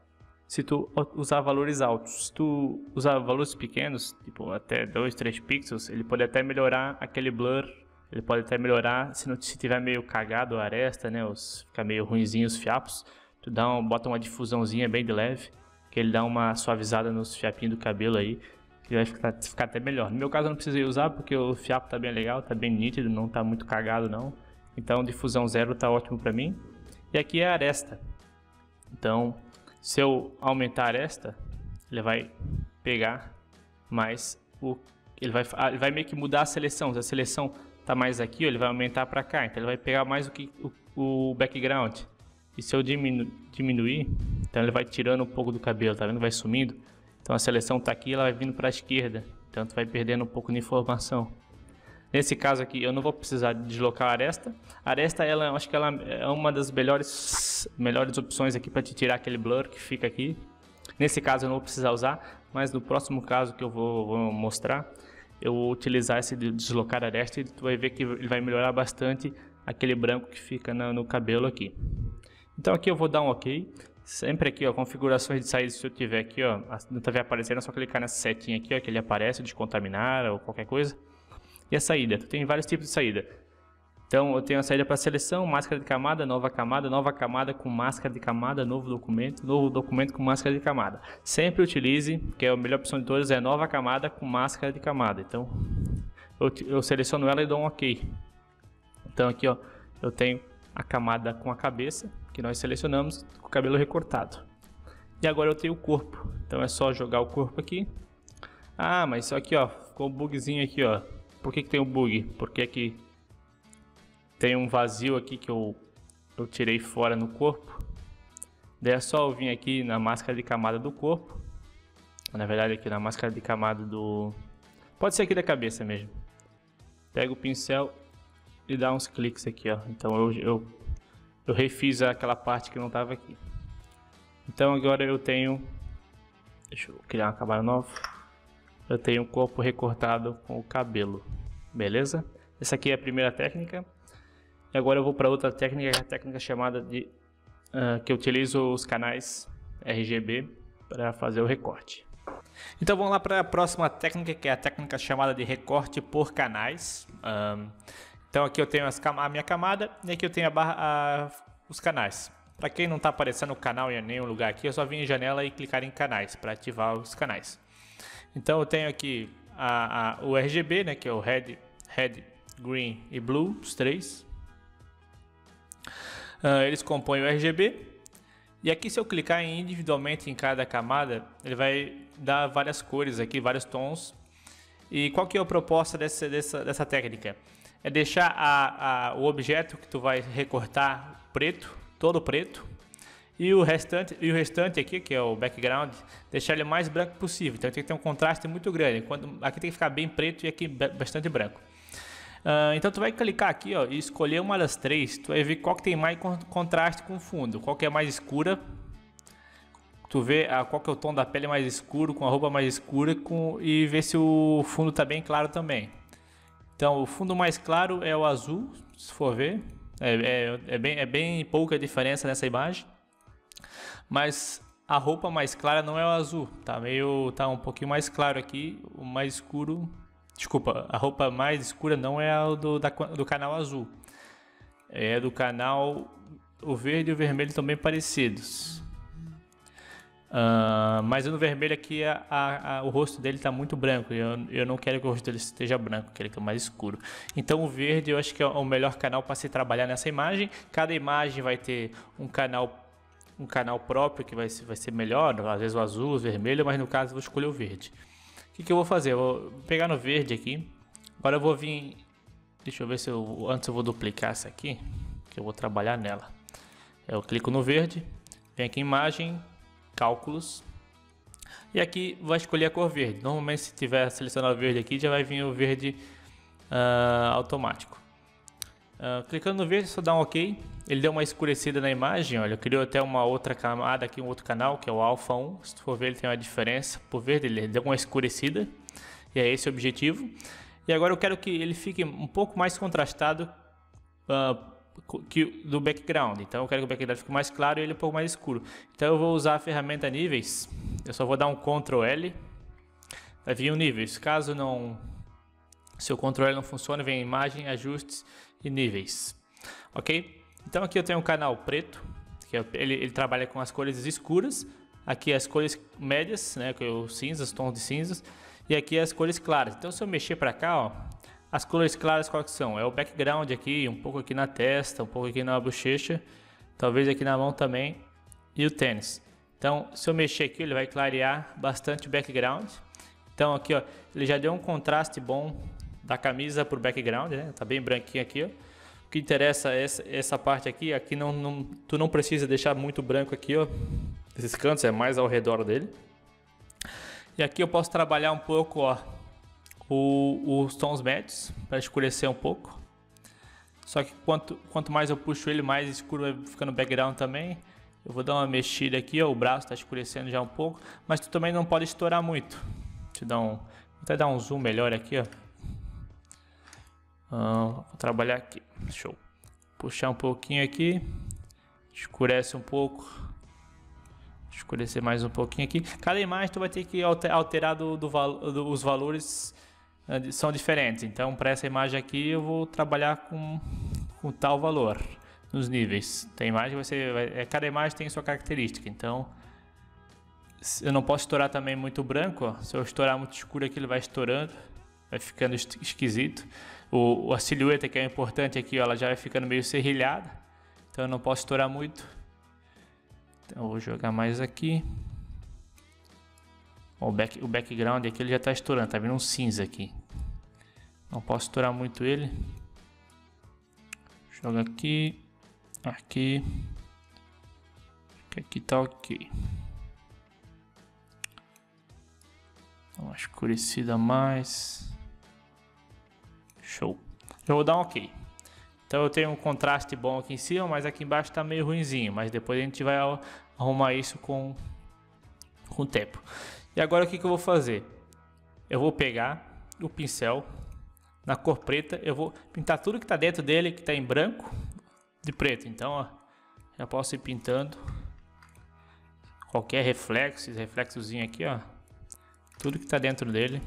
se tu usar valores altos. Se tu usar valores pequenos, tipo até 2, 3 pixels, ele pode até melhorar aquele blur. Ele pode até melhorar se tiver meio cagado a aresta, né? Ficar meio ruinzinho os fiapos. Tu bota uma difusãozinha bem de leve, que ele dá uma suavizada nos fiapinhos do cabelo aí, que vai ficar até melhor. No meu caso eu não precisei usar porque o fiapo tá bem legal, tá bem nítido, não tá muito cagado não. Então difusão 0 tá ótimo pra mim. E aqui é a aresta. Então, se eu aumentar a aresta, ele vai pegar mais ele vai meio que mudar a seleção. Se a seleção tá mais aqui, ó, ele vai aumentar para cá. Então ele vai pegar mais o background. E se eu diminuir, então ele vai tirando um pouco do cabelo, tá vendo? Vai sumindo. Então a seleção tá aqui, ela vai vindo para a esquerda. Então tu vai perdendo um pouco de informação. Nesse caso aqui, eu não vou precisar deslocar a aresta. A aresta, acho que ela é uma das melhores opções aqui para te tirar aquele blur que fica aqui. Nesse caso eu não vou precisar usar, mas no próximo caso que eu vou mostrar, eu vou utilizar esse de deslocar a aresta e tu vai ver que ele vai melhorar bastante aquele branco que fica no cabelo aqui. Então aqui eu vou dar um OK. Sempre aqui, ó, configurações de saída, se eu tiver aqui, ó, não estiver aparecendo, é só clicar nessa setinha aqui, ó, que ele aparece, descontaminar ou qualquer coisa. E a saída, tu tem vários tipos de saída. Então eu tenho a saída para seleção, máscara de camada, nova camada com máscara de camada, novo documento com máscara de camada. Sempre utilize, que é a melhor opção de todas, é nova camada com máscara de camada. Então eu seleciono ela e dou um OK. Então aqui, ó, eu tenho a camada com a cabeça, que nós selecionamos, com o cabelo recortado. E agora eu tenho o corpo. Então é só jogar o corpo aqui. Ah, mas só aqui, ó, ficou um bugzinho aqui, ó. Por que tem um bug? Porque aqui tem um vazio aqui que eu tirei fora no corpo. Daí é só eu vir aqui na máscara de camada do corpo. Na verdade aqui na máscara de camada do... Pode ser aqui da cabeça mesmo. Pega o pincel e dá uns cliques aqui, ó. Então eu refiz aquela parte que não estava aqui. Então agora eu tenho... Deixa eu criar uma camada nova. Eu tenho o corpo recortado com o cabelo. Beleza? Essa aqui é a primeira técnica. E agora eu vou para outra técnica, que é a técnica chamada de... que eu utilizo os canais RGB para fazer o recorte. Então vamos lá para a próxima técnica, que é a técnica chamada de recorte por canais. Então aqui eu tenho a minha camada e aqui eu tenho os canais. Para quem não está aparecendo o canal em nenhum lugar aqui, eu só vim em janela e clicar em canais para ativar os canais. Então eu tenho aqui o RGB, né, que é o Red, Green e Blue, os três. Eles compõem o RGB. E aqui se eu clicar individualmente em cada camada, ele vai dar várias cores aqui, vários tons. E qual que é a proposta dessa técnica? É deixar o objeto que tu vai recortar preto, todo preto. E o restante aqui, que é o background, deixar ele o mais branco possível. Então tem que ter um contraste muito grande. Aqui tem que ficar bem preto e aqui bastante branco. Então tu vai clicar aqui, ó, e escolher uma das três. Tu vai ver qual que tem mais contraste com o fundo. Qual que é mais escura. Tu vê qual que é o tom da pele mais escuro, com a roupa mais escura. E ver se o fundo está bem claro também. Então o fundo mais claro é o azul, se for ver. É bem pouca diferença nessa imagem. Mas a roupa mais clara não é o azul, tá um pouquinho mais claro aqui, o mais escuro, desculpa, a roupa mais escura não é a do canal azul, é do canal, o verde e o vermelho estão bem parecidos, mas no vermelho aqui o rosto dele está muito branco, eu não quero que o rosto dele esteja branco, quero que é mais escuro. Então o verde eu acho que é o melhor canal para se trabalhar nessa imagem. Cada imagem vai ter um canal próprio que vai ser melhor, às vezes o azul, o vermelho, mas no caso eu vou escolher o verde. O que eu vou fazer? Eu vou pegar no verde aqui. Agora eu vou vir... Deixa eu ver se antes eu vou duplicar essa aqui, que eu vou trabalhar nela. Eu clico no verde, venho aqui em imagem, cálculos. E aqui vou escolher a cor verde. Normalmente se tiver selecionado verde aqui, já vai vir o verde automático. Clicando no verde, só dá um OK. Ele deu uma escurecida na imagem, olha, criou até uma outra camada aqui, um outro canal, que é o Alpha 1. Se tu for ver, ele tem uma diferença. Por verde, ele deu uma escurecida, e é esse o objetivo. E agora eu quero que ele fique um pouco mais contrastado do background. Então eu quero que o background fique mais claro e ele um pouco mais escuro. Então eu vou usar a ferramenta níveis. Eu só vou dar um Ctrl L. Vai vir o níveis. Caso não... Se o Ctrl L não funciona, vem imagem, ajustes e níveis. Ok? Então aqui eu tenho um canal preto, que ele trabalha com as cores escuras. Aqui as cores médias, né, que é os cinzas, tons de cinzas. E aqui as cores claras. Então se eu mexer para cá, ó, as cores claras quais são? É o background aqui, um pouco aqui na testa, um pouco aqui na bochecha, talvez aqui na mão também. E o tênis. Então, se eu mexer aqui, ele vai clarear bastante o background. Então aqui, ó, ele já deu um contraste bom da camisa pro background, né? Tá bem branquinho aqui, ó. O que interessa é essa parte aqui. Aqui tu não precisa deixar muito branco aqui, ó. Esses cantos é mais ao redor dele. E aqui eu posso trabalhar um pouco, ó, os tons médios para escurecer um pouco. Só que quanto mais eu puxo ele, mais escuro vai ficando o background também. Eu vou dar uma mexida aqui, ó, o braço está escurecendo já um pouco, mas tu também não pode estourar muito. Vou até dar um zoom melhor aqui, ó. Vou trabalhar aqui, show. Puxar um pouquinho aqui, escurece um pouco, escurecer mais um pouquinho aqui. Cada imagem tu vai ter que alterar os valores são diferentes. Então para essa imagem aqui eu vou trabalhar com tal valor nos níveis. Tem imagem cada imagem tem sua característica. Então eu não posso estourar também muito branco, ó. Se eu estourar muito escuro aqui ele vai estourando, vai ficando esquisito. A silhueta que é importante aqui, ó, ela já vai ficando meio serrilhada. Então eu não posso estourar muito. Então eu vou jogar mais aqui. O background aqui ele já está estourando, tá vendo um cinza aqui. Não posso estourar muito ele. Joga aqui, aqui. Aqui tá ok. Dá uma escurecida mais. Show. Eu vou dar um ok. Então eu tenho um contraste bom aqui em cima, mas aqui embaixo está meio ruinzinho. Mas depois a gente vai arrumar isso com o tempo. E agora o que eu vou fazer? Eu vou pegar o pincel na cor preta. Eu vou pintar tudo que está dentro dele, que está em branco, de preto. Então, ó, já posso ir pintando qualquer reflexo, esse reflexozinho aqui, ó. Tudo que está dentro dele,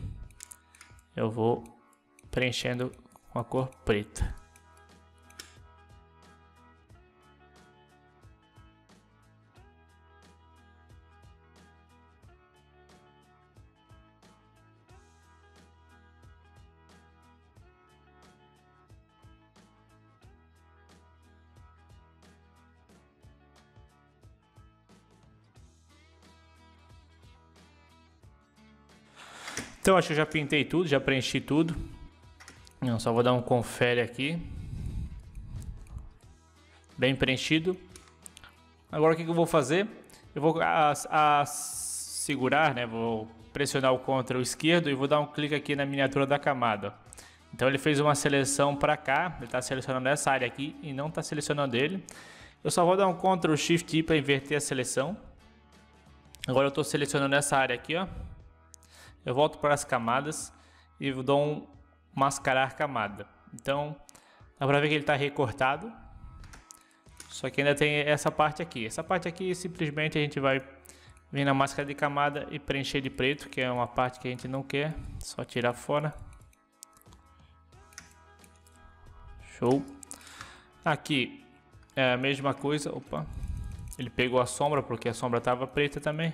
eu vou preenchendo com a cor preta. Então acho que eu já pintei tudo, já preenchi tudo. Eu só vou dar um confere aqui. Bem preenchido. Agora o que eu vou fazer? Eu vou segurar, né? Vou pressionar o Ctrl esquerdo e vou dar um clique aqui na miniatura da camada. Então ele fez uma seleção para cá. Ele está selecionando essa área aqui e não está selecionando ele. Eu só vou dar um Ctrl Shift I para inverter a seleção. Agora eu estou selecionando essa área aqui, ó. Eu volto para as camadas e dou um mascarar camada. Então, dá para ver que ele está recortado. Só que ainda tem essa parte aqui. Essa parte aqui simplesmente a gente vai vir na máscara de camada e preencher de preto, que é uma parte que a gente não quer. Só tirar fora. Show. Aqui é a mesma coisa. Opa. Ele pegou a sombra porque a sombra estava preta também.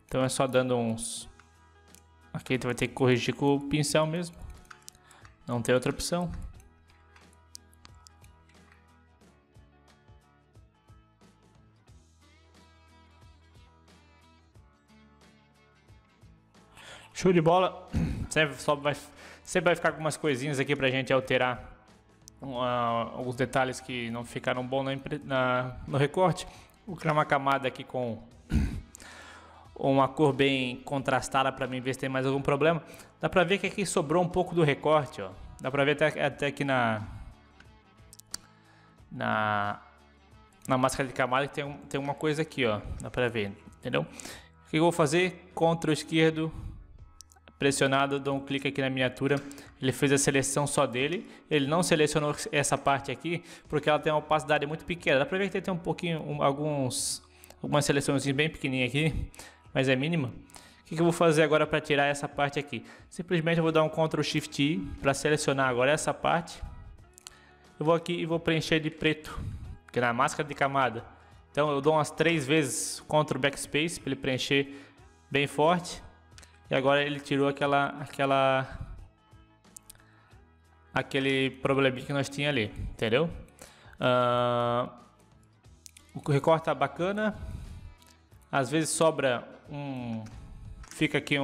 Então é só dando uns... Aqui tu vai ter que corrigir com o pincel mesmo. Não tem outra opção. Show de bola. Sempre vai ficar algumas coisinhas aqui pra gente alterar alguns detalhes que não ficaram bons no recorte. Vou criar uma camada aqui com uma cor bem contrastada para mim ver se tem mais algum problema. Dá pra ver que aqui sobrou um pouco do recorte, ó. Dá pra ver até aqui na máscara de camada que tem uma coisa aqui, ó. Dá pra ver, entendeu? O que eu vou fazer? Ctrl esquerdo, pressionado, dou um clique aqui na miniatura. Ele fez a seleção só dele. Ele não selecionou essa parte aqui porque ela tem uma opacidade muito pequena. Dá pra ver que tem um pouquinho, algumas seleções bem pequenininhas aqui, mas é mínima. O que eu vou fazer agora para tirar essa parte aqui? Simplesmente eu vou dar um Ctrl Shift I para selecionar agora essa parte. Eu vou aqui e vou preencher de preto, que é na máscara de camada. Então eu dou umas 3 vezes Ctrl Backspace para ele preencher bem forte. E agora ele tirou aquele probleminha que nós tínhamos ali, entendeu? O recorte tá bacana. Às vezes sobra fica aqui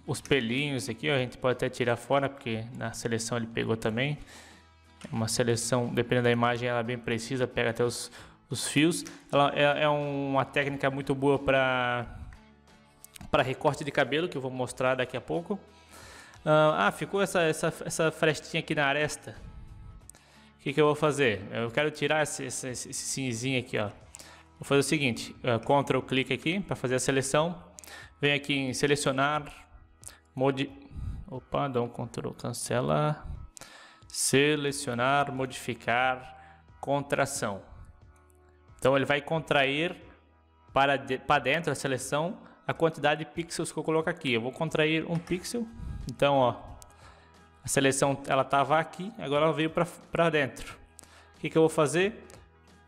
os pelinhos aqui, ó, a gente pode até tirar fora, porque na seleção ele pegou também. Uma seleção, dependendo da imagem, ela é bem precisa, pega até os fios. Ela é uma técnica muito boa para recorte de cabelo, que eu vou mostrar daqui a pouco. Ficou essa frestinha aqui na aresta. O que eu vou fazer? Eu quero tirar esse cinzinho aqui, ó. Vou fazer o seguinte, Ctrl clique aqui para fazer a seleção. Vem aqui em selecionar, dá um Ctrl, cancela. Selecionar, modificar, contração. Então ele vai contrair para dentro da seleção a quantidade de pixels que eu coloco aqui. Eu vou contrair 1 pixel. Então, ó, a seleção ela estava aqui, agora ela veio para dentro. O que eu vou fazer?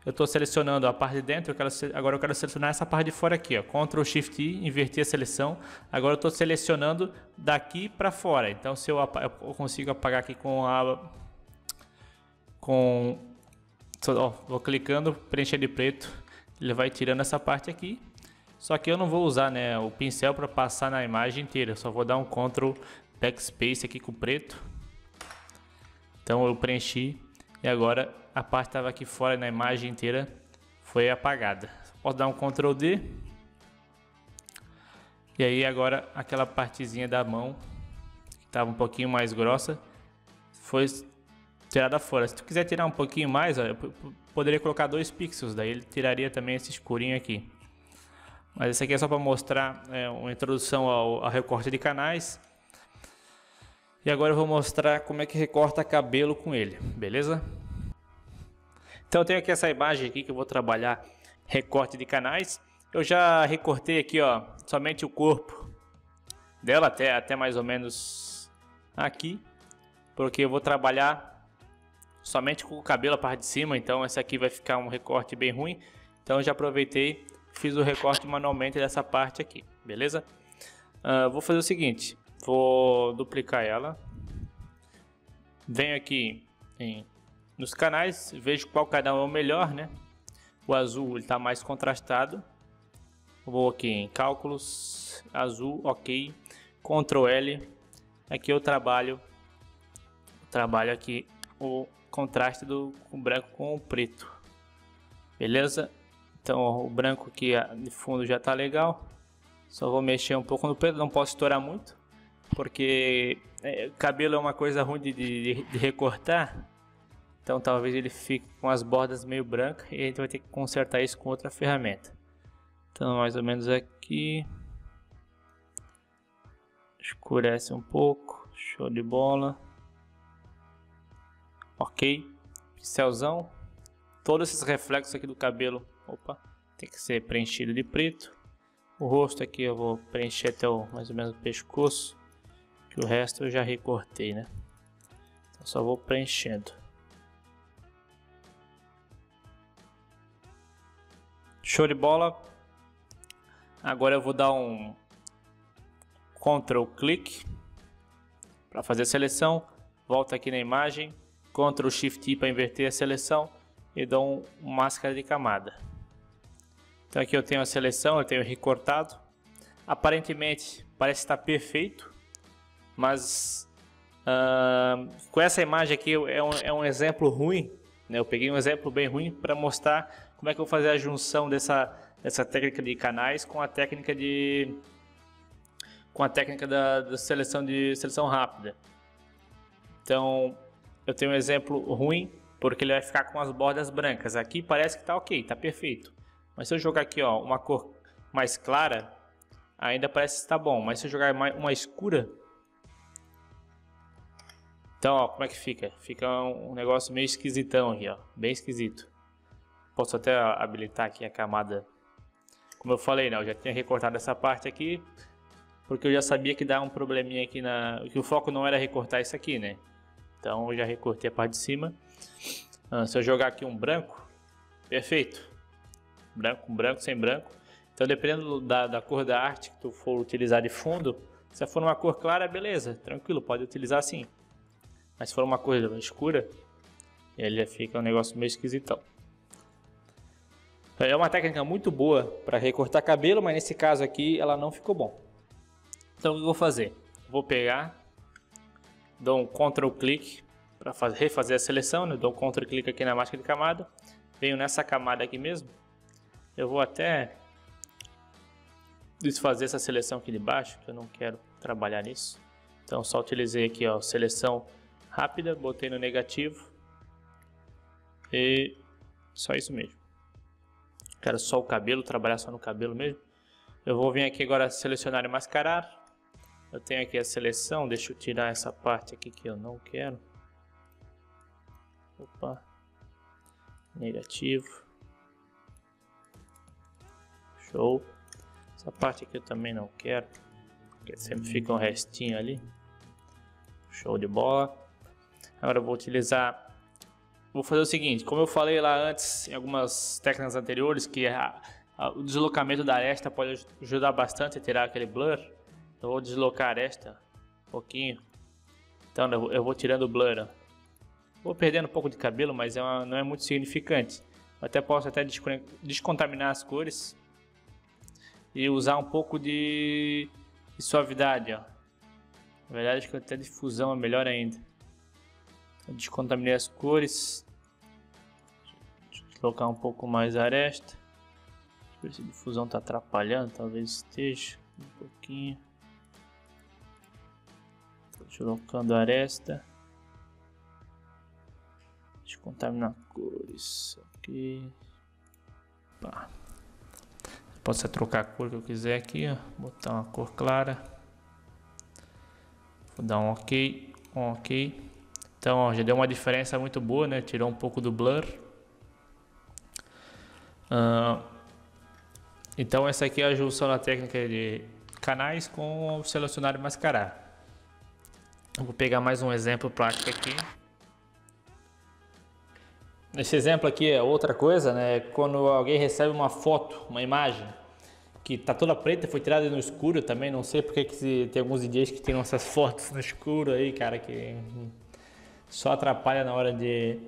Eu estou selecionando a parte de dentro, agora eu quero selecionar essa parte de fora aqui, ó. Ctrl Shift I, inverter a seleção. Agora eu estou selecionando daqui para fora. Então se eu consigo apagar aqui vou clicando, preencher de preto, ele vai tirando essa parte aqui. Só que eu não vou usar, né, o pincel para passar na imagem inteira. Eu só vou dar um Ctrl Backspace aqui com preto. Então eu preenchi e agora a parte estava aqui fora na imagem inteira foi apagada. Posso dar um Ctrl D. E aí agora aquela partezinha da mão que estava um pouquinho mais grossa foi tirada fora. Se tu quiser tirar um pouquinho mais, ó, eu poderia colocar 2 pixels, daí ele tiraria também esse escurinho aqui. Mas esse aqui é só para mostrar uma introdução ao recorte de canais. E agora eu vou mostrar como é que recorta cabelo com ele, beleza? Então eu tenho aqui essa imagem aqui que eu vou trabalhar recorte de canais. Eu já recortei aqui, ó, somente o corpo dela até mais ou menos aqui, porque eu vou trabalhar somente com o cabelo a parte de cima, então esse aqui vai ficar um recorte bem ruim. Então eu já aproveitei, fiz o recorte manualmente dessa parte aqui, beleza? Vou fazer o seguinte, vou duplicar ela, venho aqui nos canais, vejo qual canal é o melhor, né? O azul está mais contrastado. Vou aqui em cálculos, azul, ok, Ctrl L. Aqui eu trabalho aqui o contraste do branco com o preto, beleza? Então ó, o branco aqui de fundo já está legal. Só vou mexer um pouco no preto, não posso estourar muito, porque cabelo é uma coisa ruim de recortar. Então talvez ele fique com as bordas meio brancas e a gente vai ter que consertar isso com outra ferramenta. Então mais ou menos aqui. Escurece um pouco, show de bola. Ok, pincelzão. Todos esses reflexos aqui do cabelo, tem que ser preenchido de preto. O rosto aqui eu vou preencher até mais ou menos o pescoço, que o resto eu já recortei, né? Então só vou preenchendo. Show de bola. Agora eu vou dar um Ctrl clique para fazer a seleção. Volto aqui na imagem, Ctrl Shift I para inverter a seleção e dou um máscara de camada. Então aqui eu tenho a seleção, eu tenho recortado. Aparentemente parece estar perfeito, mas com essa imagem aqui é um exemplo ruim, né? Eu peguei um exemplo bem ruim para mostrar como é que eu vou fazer a junção dessa técnica de canais com a técnica da seleção rápida. Então eu tenho um exemplo ruim porque ele vai ficar com as bordas brancas. Aqui parece que está ok, está perfeito. Mas se eu jogar aqui, ó, uma cor mais clara, ainda parece que está bom. Mas se eu jogar uma escura, então ó, como é que fica? Fica um negócio meio esquisitão aqui, ó, bem esquisito. Posso até habilitar aqui a camada. Como eu falei, né, eu já tinha recortado essa parte aqui, porque eu já sabia que dá um probleminha aqui que o foco não era recortar isso aqui, né? Então eu já recortei a parte de cima. Se eu jogar aqui um branco, perfeito. Branco, sem branco. Então dependendo da cor da arte que tu for utilizar de fundo, se for uma cor clara, beleza, tranquilo, pode utilizar assim. Mas se for uma cor escura, ele fica um negócio meio esquisitão. É uma técnica muito boa para recortar cabelo, mas nesse caso aqui ela não ficou bom. Então o que eu vou fazer? Vou pegar, dou um Ctrl clique para refazer a seleção, né? Dou um Ctrl clique aqui na máscara de camada, venho nessa camada aqui mesmo. Eu vou até desfazer essa seleção aqui de baixo, que eu não quero trabalhar nisso. Então só utilizei aqui, ó, seleção rápida, botei no negativo e só isso mesmo. Quero só o cabelo, trabalhar só no cabelo mesmo. Eu vou vir aqui agora selecionar e mascarar. Eu tenho aqui a seleção, deixa eu tirar essa parte aqui que eu não quero. Opa, negativo. Show. Essa parte aqui eu também não quero, porque sempre fica um restinho ali. Show de bola. Agora eu vou utilizar... Vou fazer o seguinte, como eu falei lá antes, em algumas técnicas anteriores, que o deslocamento da aresta pode ajudar bastante a tirar aquele blur. Eu vou deslocar a aresta um pouquinho. Então eu vou tirando o blur. Ó. Vou perdendo um pouco de cabelo, mas não é muito significante. Eu até posso descontaminar as cores e usar um pouco de suavidade. Ó. Na verdade, acho que até difusão é melhor ainda. Eu descontaminei as cores. Deixa eu colocar um pouco mais a aresta. Deixa eu ver se a difusão está atrapalhando, talvez esteja um pouquinho. Estou colocando a aresta. Descontaminar cores. Ok. Pá. Posso trocar a cor que eu quiser aqui, ó. Botar uma cor clara. Vou dar um ok. Um ok. Então, ó, já deu uma diferença muito boa, né? Tirou um pouco do blur. Então, essa aqui é a junção da técnica de canais com o selecionar e mascarar. Eu vou pegar mais um exemplo prático aqui. Esse exemplo aqui é outra coisa, né? Quando alguém recebe uma foto, uma imagem que tá toda preta, foi tirada no escuro também. Não sei porque que tem alguns DJs que tiram essas fotos no escuro aí, cara, que só atrapalha na hora de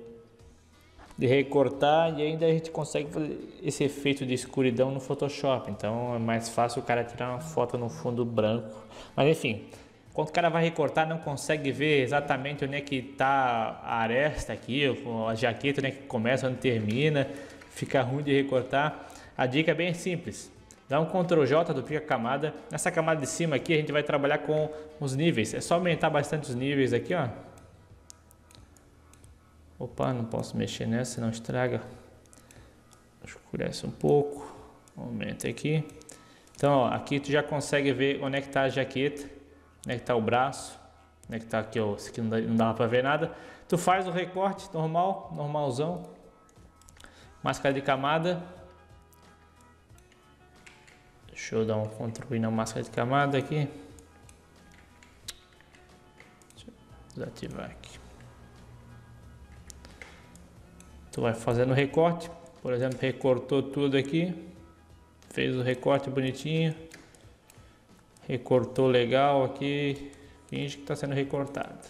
recortar, e ainda a gente consegue fazer esse efeito de escuridão no Photoshop. Então é mais fácil o cara tirar uma foto no fundo branco. Mas enfim, quando o cara vai recortar, não consegue ver exatamente onde é que tá a aresta aqui, a jaqueta, onde é que começa, onde termina, fica ruim de recortar. A dica é bem simples. Dá um Ctrl J, duplica a camada. Nessa camada de cima aqui a gente vai trabalhar com os níveis. É só aumentar bastante os níveis aqui, ó. Opa, não posso mexer nessa, senão estraga. Escurece um pouco. Aumenta aqui. Então, ó, aqui tu já consegue ver onde é que tá a jaqueta, onde é que tá o braço, onde é que tá aqui, ó. Esse aqui não dá pra ver nada. Tu faz o recorte normal, normalzão. Máscara de camada. Deixa eu dar um Ctrl I na máscara de camada aqui. Deixa eu desativar aqui. Tu vai fazendo o recorte, por exemplo, recortou tudo aqui, fez o recorte bonitinho, recortou legal aqui, finge que está sendo recortado.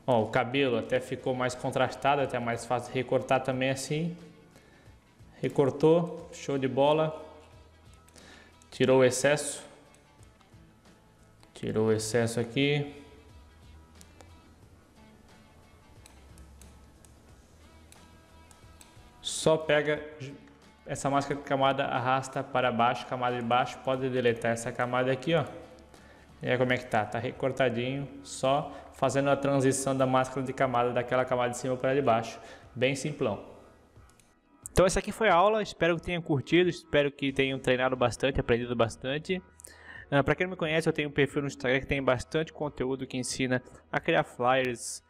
Ó, o cabelo até ficou mais contrastado, até mais fácil de recortar também assim. Recortou, show de bola. Tirou o excesso. Tirou o excesso aqui. Só pega essa máscara de camada, arrasta para baixo, camada de baixo, pode deletar essa camada aqui, ó. E aí como é que tá? Tá recortadinho, só fazendo a transição da máscara de camada, daquela camada de cima para de baixo. Bem simplão. Então essa aqui foi a aula, espero que tenham curtido, espero que tenham treinado bastante, aprendido bastante. Para quem não me conhece, eu tenho um perfil no Instagram que tem bastante conteúdo que ensina a criar flyers,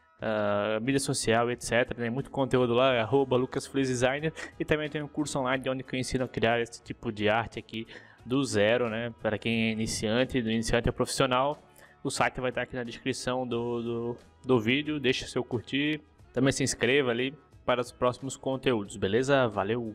mídia social, etc. Tem muito conteúdo lá, @LucasFreeDesigner, e também tem um curso online onde eu ensino a criar esse tipo de arte aqui do zero, né? Para quem é iniciante, do iniciante a profissional. O site vai estar aqui na descrição do vídeo, deixa seu curtir, também se inscreva ali para os próximos conteúdos, beleza? Valeu!